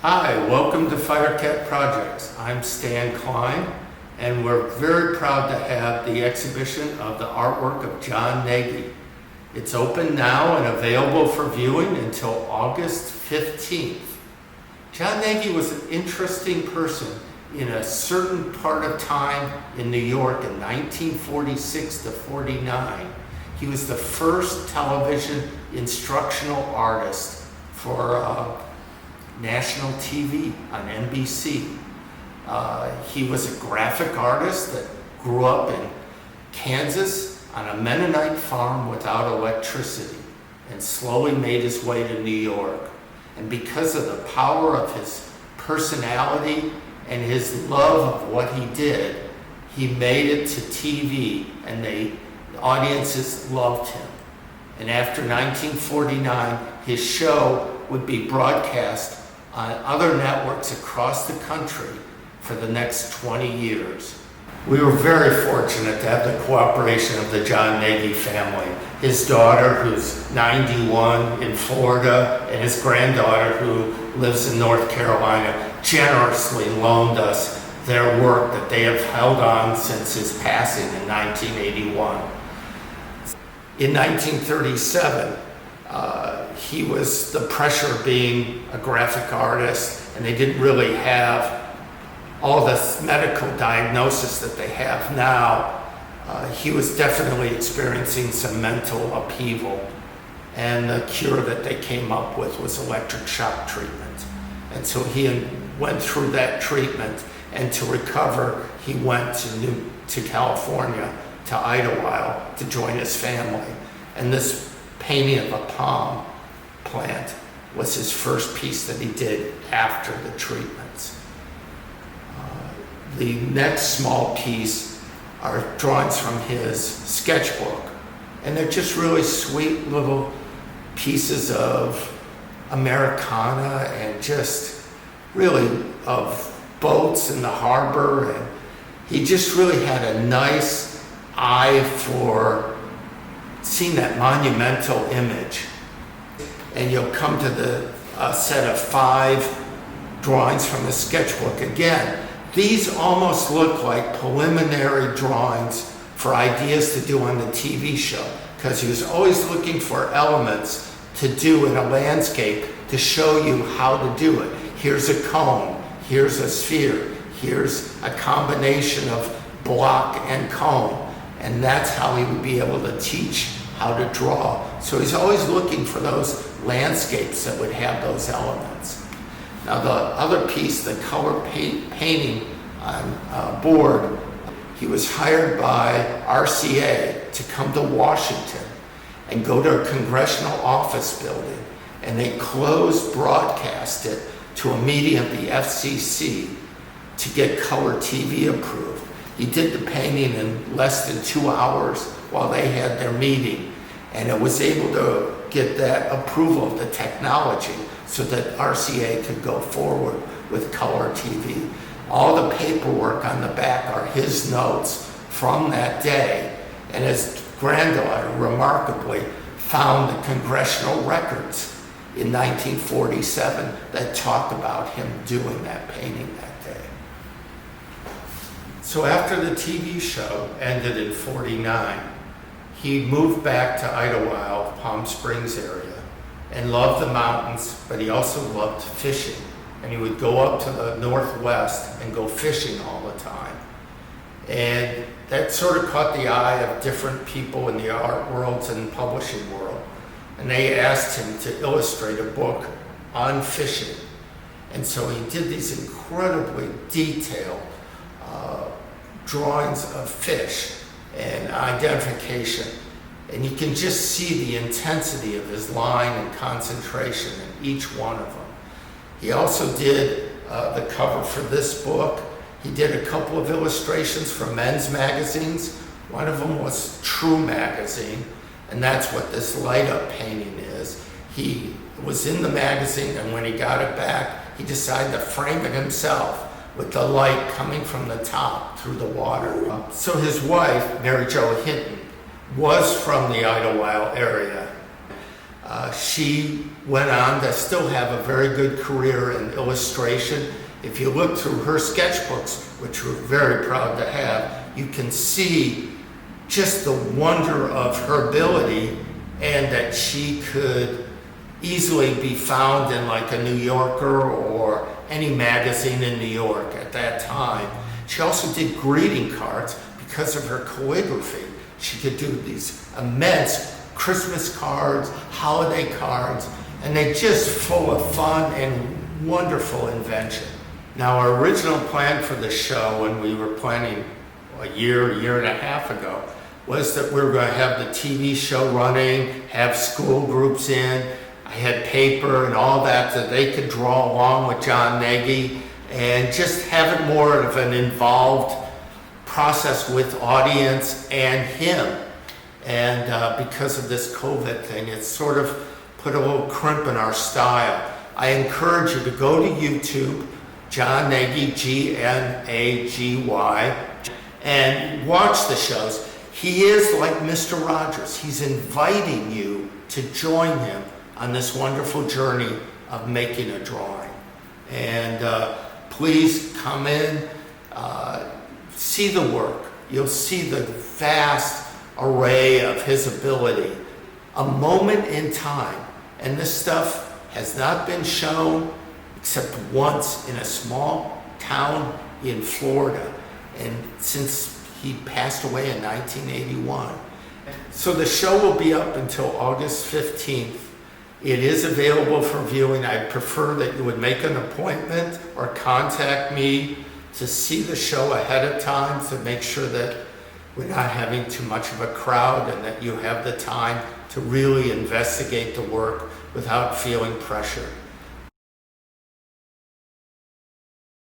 Hi, welcome to Firecat Projects. I'm Stan Klein, and we're very proud to have the exhibition of the artwork of John Nagy. It's open now and available for viewing until August 15th. John Nagy was an interesting person in a certain part of time in New York in 1946 to 49. He was the first television instructional artist for national TV on NBC. He was a graphic artist that grew up in Kansas on a Mennonite farm without electricity and slowly made his way to New York. And because of the power of his personality and his love of what he did, he made it to TV, and the audiences loved him. And after 1949, his show would be broadcast on other networks across the country for the next 20 years. We were very fortunate to have the cooperation of the John Nagy family. His daughter, who's 91 in Florida, and his granddaughter, who lives in North Carolina, generously loaned us their work that they have held on since his passing in 1981. In 1937, he was the pressure of being a graphic artist, and they didn't really have all the medical diagnosis that they have now. He was definitely experiencing some mental upheaval, and the cure that they came up with was electric shock treatment. And so he went through that treatment, and to recover, he went to California, to Idlewild, to join his family. And this painting of a palm plant was his first piece that he did after the treatments. The next small piece are drawings from his sketchbook, and they're just really sweet little pieces of Americana and just really of boats in the harbor, and he just really had a nice eye for seeing that monumental image. And you'll come to the set of 5 drawings from the sketchbook. Again, these almost look like preliminary drawings for ideas to do on the TV show, because he was always looking for elements to do in a landscape to show you how to do it. Here's a cone, here's a sphere, here's a combination of block and cone, and that's how he would be able to teach how to draw. So he's always looking for those landscapes that would have those elements. Now the other piece, the color painting on board, he was hired by RCA to come to Washington and go to a congressional office building, and they closed broadcast it to a meeting of the FCC to get color TV approved. He did the painting in less than 2 hours while they had their meeting, and it was able to get that approval of the technology so that RCA could go forward with color TV. All the paperwork on the back are his notes from that day, and his granddaughter remarkably found the congressional records in 1947 that talk about him doing that painting that day. So after the TV show ended in 49, he moved back to Idlewild, Palm Springs area, and loved the mountains, but he also loved fishing. And he would go up to the Northwest and go fishing all the time. And that sort of caught the eye of different people in the art world and publishing world. And they asked him to illustrate a book on fishing. And so he did these incredibly detailed drawings of fish and identification. And you can just see the intensity of his line and concentration in each one of them. He also did the cover for this book. He did a couple of illustrations for men's magazines. One of them was True Magazine, and that's what this light-up painting is. He was in the magazine, and when he got it back, he decided to frame it himself with the light coming from the top through the water. So his wife, Mary Jo Hinton, was from the Idlewild area. She went on to still have a very good career in illustration. If you look through her sketchbooks, which we're very proud to have, you can see just the wonder of her ability, and that she could easily be found in like a New Yorker or any magazine in New York at that time. She also did greeting cards because of her calligraphy. She could do these immense Christmas cards, holiday cards, and they're just full of fun and wonderful invention. Now, our original plan for the show, when we were planning a year and a half ago, was that we were going to have the TV show running, have school groups in. I had paper and all that they could draw along with John Nagy, and just have it more of an involved process with audience and him. And because of this COVID thing, it's sort of put a little crimp in our style. I encourage you to go to YouTube, John Nagy, G-N-A-G-Y, and watch the shows. He is like Mr. Rogers. He's inviting you to join him on this wonderful journey of making a drawing. And please come in, see the work. You'll see the vast array of his ability. A moment in time. And this stuff has not been shown except once in a small town in Florida, and since he passed away in 1981. So the show will be up until August 15th. It is available for viewing. I'd prefer that you would make an appointment or contact me to see the show ahead of time to make sure that we're not having too much of a crowd and that you have the time to really investigate the work without feeling pressure.